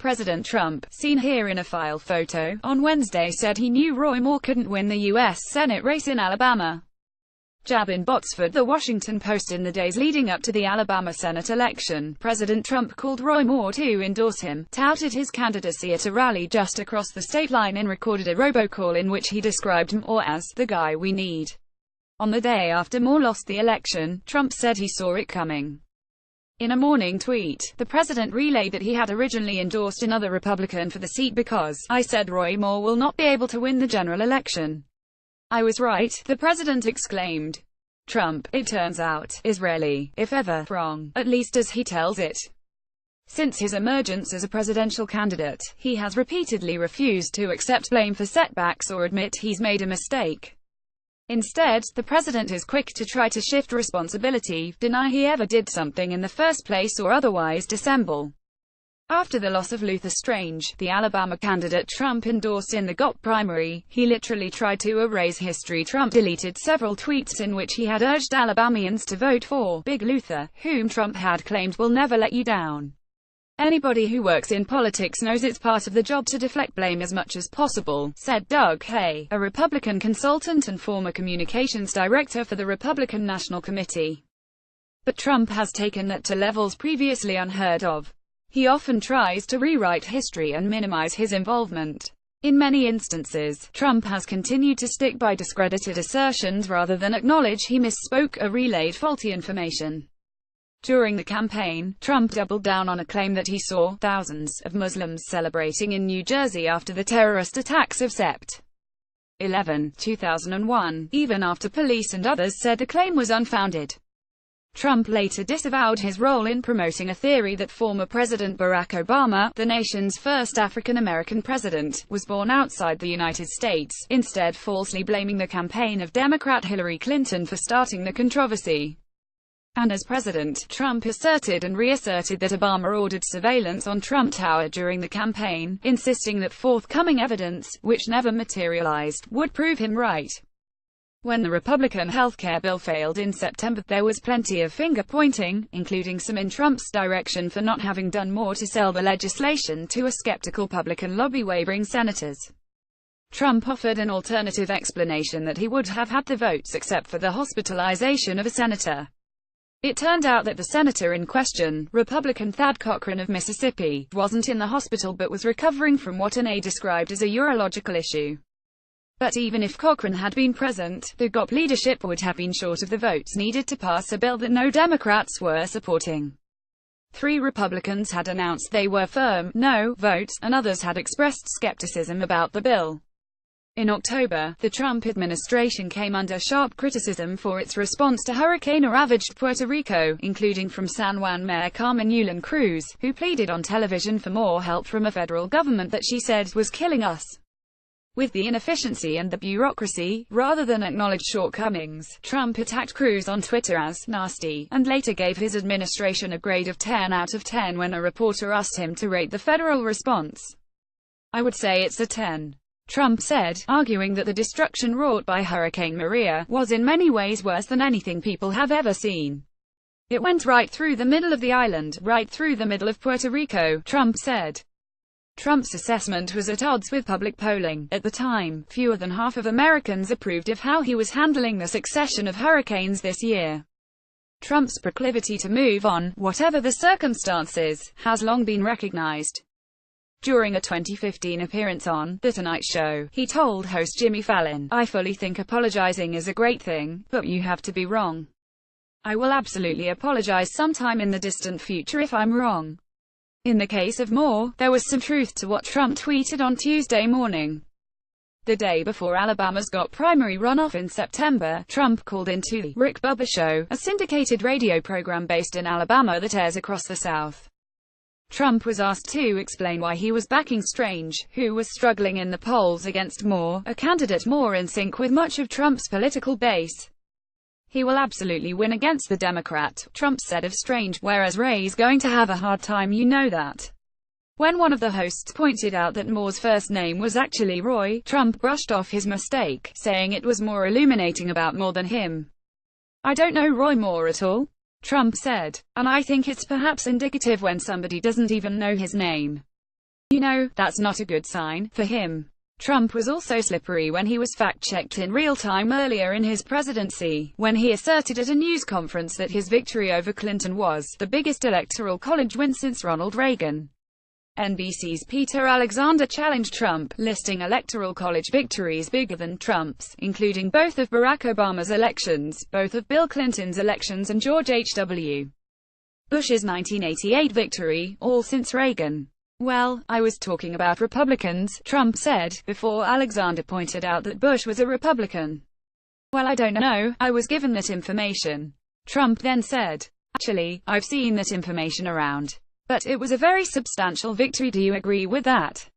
President Trump, seen here in a file photo, on Wednesday said he knew Roy Moore couldn't win the U.S. Senate race in Alabama. Jab in Botsford. The Washington Post. In the days leading up to the Alabama Senate election, President Trump called Roy Moore to endorse him, touted his candidacy at a rally just across the state line and recorded a robocall in which he described Moore as the guy we need. On the day after Moore lost the election, Trump said he saw it coming. In a morning tweet, the president relayed that he had originally endorsed another Republican for the seat because, "I said Roy Moore will not be able to win the general election. I was right," the president exclaimed. Trump, it turns out, is rarely, if ever, wrong, at least as he tells it. Since his emergence as a presidential candidate, he has repeatedly refused to accept blame for setbacks or admit he's made a mistake. Instead, the president is quick to try to shift responsibility, deny he ever did something in the first place or otherwise dissemble. After the loss of Luther Strange, the Alabama candidate Trump endorsed in the GOP primary, he literally tried to erase history. Trump deleted several tweets in which he had urged Alabamians to vote for Big Luther, whom Trump had claimed will never let you down. "Anybody who works in politics knows it's part of the job to deflect blame as much as possible," said Doug Hay, a Republican consultant and former communications director for the Republican National Committee. But Trump has taken that to levels previously unheard of. He often tries to rewrite history and minimize his involvement. In many instances, Trump has continued to stick by discredited assertions rather than acknowledge he misspoke or relayed faulty information. During the campaign, Trump doubled down on a claim that he saw thousands of Muslims celebrating in New Jersey after the terrorist attacks of Sept. 11, 2001, even after police and others said the claim was unfounded. Trump later disavowed his role in promoting a theory that former President Barack Obama, the nation's first African-American president, was born outside the United States, instead falsely blaming the campaign of Democrat Hillary Clinton for starting the controversy. And as president, Trump asserted and reasserted that Obama ordered surveillance on Trump Tower during the campaign, insisting that forthcoming evidence, which never materialized, would prove him right. When the Republican healthcare bill failed in September, there was plenty of finger-pointing, including some in Trump's direction for not having done more to sell the legislation to a skeptical public and lobby-wavering senators. Trump offered an alternative explanation that he would have had the votes except for the hospitalization of a senator. It turned out that the senator in question, Republican Thad Cochran of Mississippi, wasn't in the hospital but was recovering from what an aide described as a urological issue. But even if Cochran had been present, the GOP leadership would have been short of the votes needed to pass a bill that no Democrats were supporting. 3 Republicans had announced they were firm no votes, and others had expressed skepticism about the bill. In October, the Trump administration came under sharp criticism for its response to hurricane-ravaged Puerto Rico, including from San Juan Mayor Carmen Yulín Cruz, who pleaded on television for more help from a federal government that she said was killing us. With the inefficiency and the bureaucracy, rather than acknowledge shortcomings, Trump attacked Cruz on Twitter as nasty, and later gave his administration a grade of 10 out of 10 when a reporter asked him to rate the federal response. "I would say it's a 10. Trump said, arguing that the destruction wrought by Hurricane Maria was in many ways worse than anything people have ever seen. It went right through the middle of the island, right through the middle of Puerto Rico," Trump said. Trump's assessment was at odds with public polling. At the time, fewer than half of Americans approved of how he was handling the succession of hurricanes this year. Trump's proclivity to move on, whatever the circumstances, has long been recognized. During a 2015 appearance on The Tonight Show, he told host Jimmy Fallon, "I fully think apologizing is a great thing, but you have to be wrong. I will absolutely apologize sometime in the distant future if I'm wrong." In the case of Moore, there was some truth to what Trump tweeted on Tuesday morning. The day before Alabama's GOP primary runoff in September, Trump called into The Rick Bubba Show, a syndicated radio program based in Alabama that airs across the South. Trump was asked to explain why he was backing Strange, who was struggling in the polls against Moore, a candidate more in sync with much of Trump's political base. "He will absolutely win against the Democrat," Trump said of Strange, "whereas Ray's going to have a hard time, you know that." When one of the hosts pointed out that Moore's first name was actually Roy, Trump brushed off his mistake, saying it was more illuminating about Moore than him. "I don't know Roy Moore at all," Trump said, "and I think it's perhaps indicative when somebody doesn't even know his name." You know, that's not a good sign for him. Trump was also slippery when he was fact-checked in real time earlier in his presidency, when he asserted at a news conference that his victory over Clinton was the biggest electoral college win since Ronald Reagan. NBC's Peter Alexander challenged Trump, listing electoral college victories bigger than Trump's, including both of Barack Obama's elections, both of Bill Clinton's elections and George H.W. Bush's 1988 victory, all since Reagan. Well, I was talking about Republicans, Trump said, before Alexander pointed out that Bush was a Republican. Well, I don't know, I was given that information. Trump then said, actually, I've seen that information around. But it was a very substantial victory. Do you agree with that?